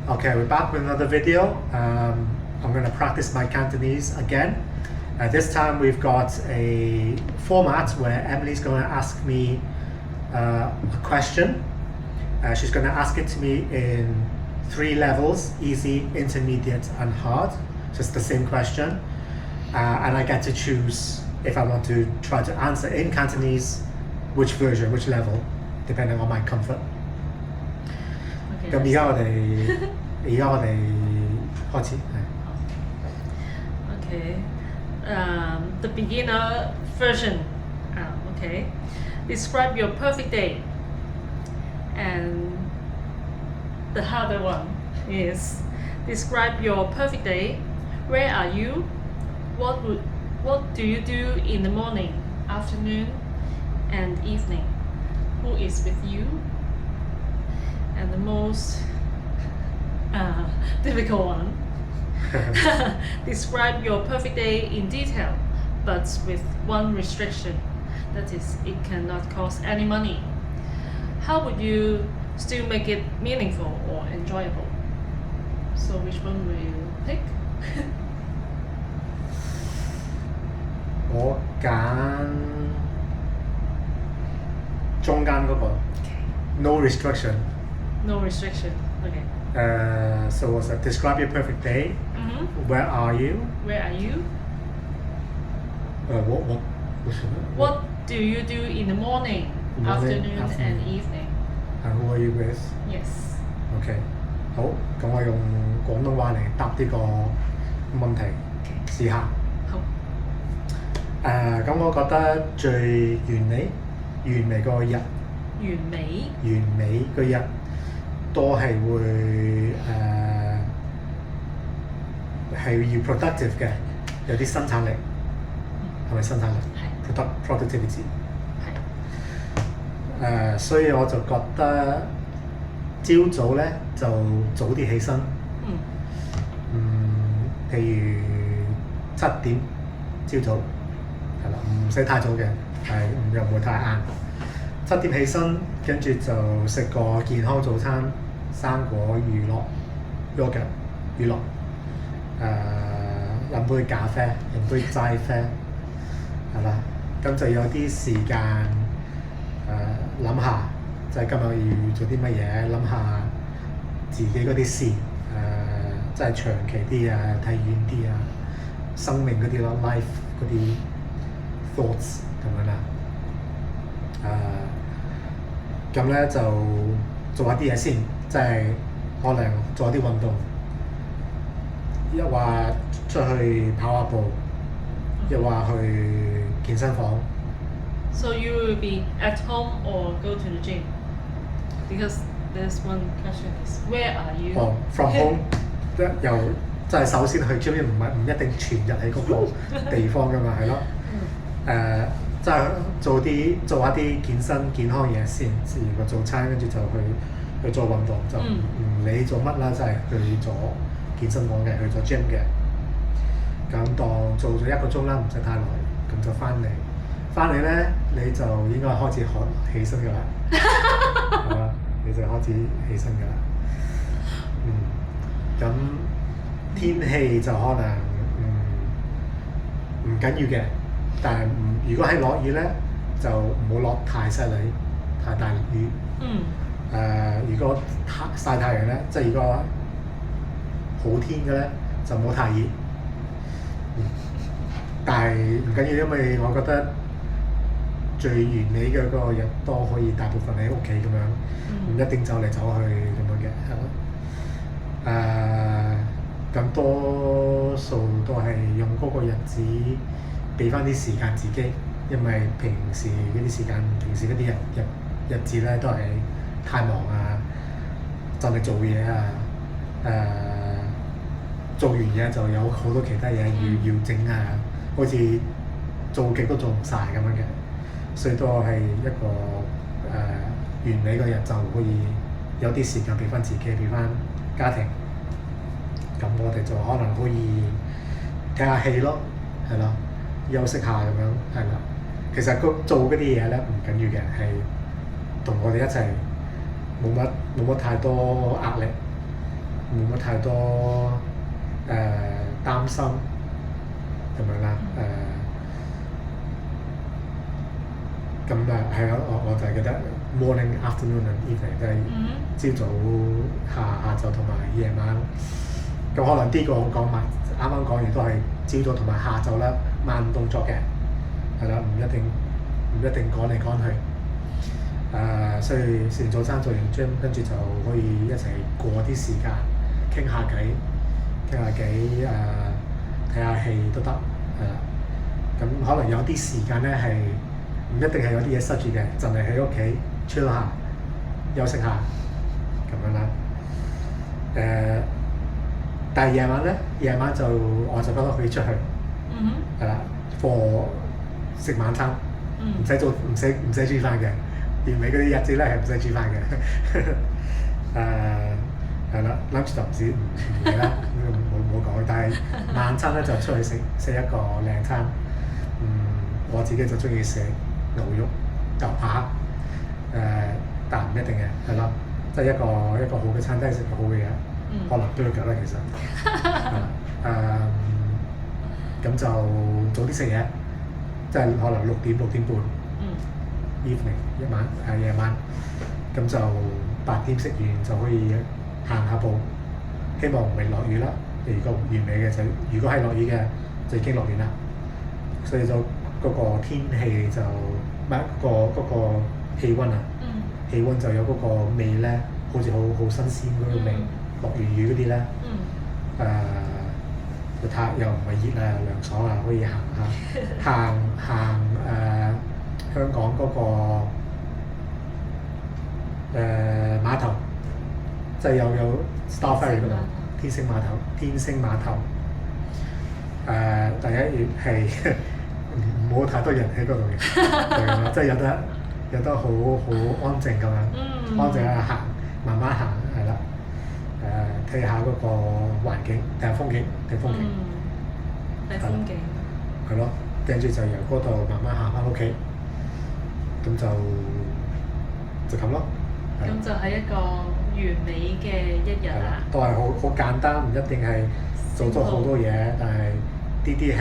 Okay, we're back with another video. I'm going to practice my Cantonese again. This time we've got a format where Emily's going to ask me a question. She's going to ask it to me in 3 levels: easy, intermediate, and hard. So it's the same question. And I get to choose if I want to try to answer in Cantonese, which version, which level, depending on my comfort. 咁而家我哋開始。Okay. The beginner version. Okay. Describe your perfect day. And the harder one is describe your perfect day. Where are you? What do you do in the morning, afternoon, and evening? Who is with you? And the most difficult one. Describe your perfect day in detail, but with one restriction. That is, it cannot cost any money. How would you still make it meaningful or enjoyable? So which one will you pick? 我揀中間嗰個 No restriction. No restriction. Okay. So what's that? Describe your perfect day. Where are you? Where are you? What do you do in the morning, afternoon, and evening? And who are you with? Yes. OK， 好，咁我用廣東話嚟答呢個問題，試下。好。咁我覺得最完美個日。完美個日都係會係要 productive 嘅，有啲生產力，係咪生產力？係。productivity。係。所以我就覺得朝早咧就早啲起身。譬如7點朝早，係啦，唔使太早嘅，又唔會太晏。7點起身，跟住就食個健康早餐，生果、乳酪、飲杯咖啡，飲杯齋啡，係啦。咁就有啲時間諗下，即係今日要做啲乜嘢，諗下自己嗰啲事，即係長期啲啊，睇遠啲啊，生命嗰啲咯 ，life 嗰啲 thoughts 咁樣啦。咁咧就做一啲嘢先，即係可能做一啲運動，一話出去跑下步，一話去健身房。So you will be at home or go to the gym? Because there's one question is where are you? From home 又即係首先去 gym 唔一定全日喺嗰個地方㗎嘛，係咯。即係做下啲健康嘢先，食完個早餐跟住就去做運動，就唔理做乜啦，即係去咗健身房嘅，去咗 gym 嘅。咁當做咗1個鐘啦，唔使太耐，咁就翻嚟咧，你就應該開始起身㗎啦，係嘛？你就開始起身㗎啦。咁天氣就可能唔緊要嘅。但係如果係落雨咧，就唔好落太犀利、太大雨。如果曬太陽咧，即係如果好天嘅咧，就唔好太熱。但係唔緊要，因為我覺得最完美嘅嗰個日都可以大部分喺屋企咁樣，唔一定走嚟走去咁樣嘅，係咯。咁多數都係用嗰個日子。俾翻啲時間自己，因為平時嗰啲日子咧都係太忙啊，就嚟做嘢啊，做完嘢就有好多其他嘢要整啊，好似做極都做唔晒咁樣嘅，所以都係一個完美嘅日就可以有啲時間俾翻自己，俾翻家庭，咁我哋就可能可以睇下戲咯，係咯。休息下咁樣，係啦。其實做嗰啲嘢咧唔緊要嘅，係同我哋一齊冇乜太多壓力，冇乜太多擔心咁樣啦咁係咯，我就係記得 morning、afternoon and evening 即係朝早、下晝同埋夜晚。咁可能呢個我講埋，啱啱講完都係朝早同埋下晝啦，慢動作嘅，係啦，唔一定趕嚟趕去。所以食完早餐做完 gym， 跟住就可以一齊過啲時間，傾下偈，睇下戲都得，係啦。咁可能有啲時間咧係唔一定係有啲嘢塞住嘅，就係喺屋企 chill 下，休息下咁樣啦。但係夜晚就我就覺得可以出去，係啦，for 食晚餐，唔使煮飯嘅。完美嗰啲日子咧係唔使煮飯嘅，係啦，lunch 就唔會啦，冇講。但係晚餐咧就出去食一個靚餐，我自己就中意食牛肉、牛扒，但唔一定嘅，係咯，即係一個好嘅餐廳食個好嘅嘢，可能 burger 啦其實，咁就早啲食嘢，即係可能6點半。evening 夜晚，咁就8點食完就可以行下步，希望唔係落雨啦。如果完美嘅就，如果係落雨嘅就已經落完啦。所以就嗰個天氣就嗰個氣温啊，氣温就有嗰個味咧，好似好新鮮嗰個味。落完雨嗰啲咧，又唔係熱啊，涼爽啊，可以行香港嗰個碼頭，即係有 Star Ferry 嗰度，天星碼頭。第一月係唔好太多人喺嗰度嘅，即係有得好安靜咁樣，安靜行，慢慢行係啦。睇下嗰個環境，睇風景。睇風景。係咯，跟住就由嗰度慢慢行翻屋企。咁就咁咯。咁就係一個完美嘅一日啦。都係好簡單，唔一定係做咗好多嘢，但係呢啲係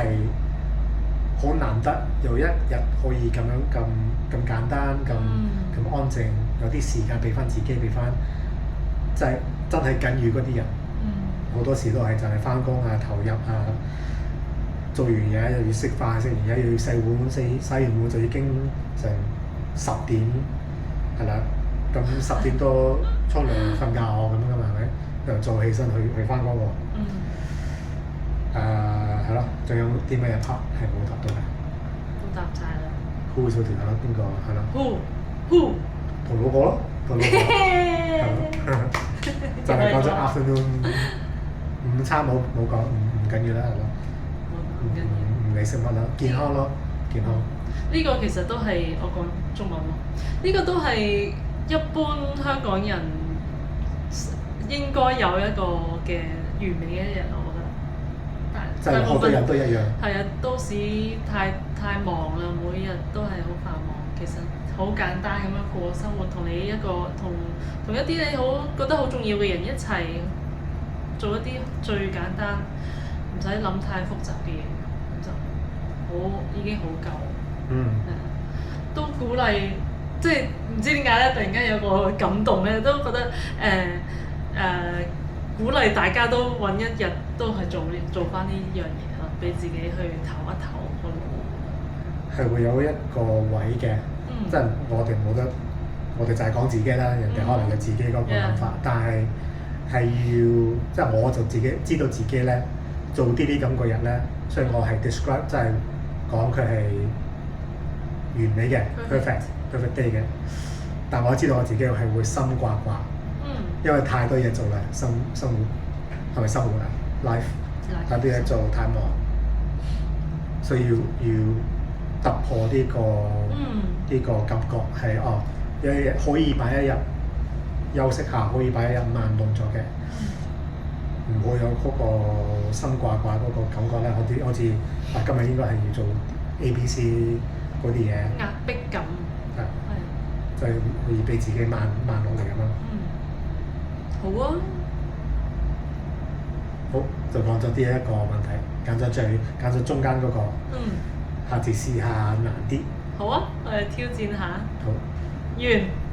好難得，有一日可以咁樣咁簡單，咁安靜，有啲時間俾翻自己，俾翻即係真係緊要嗰啲人。好多時都係就係翻工啊，投入啊，做完嘢又要食飯，食完嘢又要洗碗，洗完碗就已經成10點，係啦，咁10點多沖涼瞓覺咁樣噶嘛，係咪？又再起身去翻工喎。係咯，仲有啲咩 part 係冇答到嘅？都答晒啦。Who 嗰條係咯，邊個係咯 ？Who？同老婆咯，係咯，就係講咗 afternoon 午餐冇講，唔緊要啦，係咯。唔理食物啦，健康咯，健康。呢個其實都係我講中文咯。呢個都係一般香港人應該有一個嘅完美嘅一日，我覺得。就係好多人都一樣。係啊，都市太忙啦，每日都係好繁忙。其實好簡單咁樣過生活，同你同一啲你覺得好重要嘅人一齊做一啲最簡單，唔使諗太複雜嘅嘢，就已經好夠。都鼓勵，即係唔知點解咧，突然間有個感動咧，都覺得鼓勵大家都揾一日都係做翻呢樣嘢咯，俾自己去唞一唞個腦。係會有一個位嘅，即係我哋就係講自己啦，人哋可能有自己嗰個諗法，但係要即係我就自己知道自己咧做啲咁個日咧，所以我係 describe 即係講佢係完美嘅 perfect day 嘅，但我知道我自己係會心掛掛，因為太多嘢做啦，生活係咪生活啊 life 太多嘢做太忙，所以要突破呢個感覺係一日可以擺一日休息下，可以擺一日慢動作嘅，唔會有嗰個心掛掛嗰個感覺咧。好似今日應該係要做 ABC 嗰啲嘢，壓迫感就係可以俾自己慢落嚟咁樣。好啊，好，就講咗呢一個問題，揀咗中間嗰個，嗯，下次試下難啲。好啊，我哋挑戰下。好。完。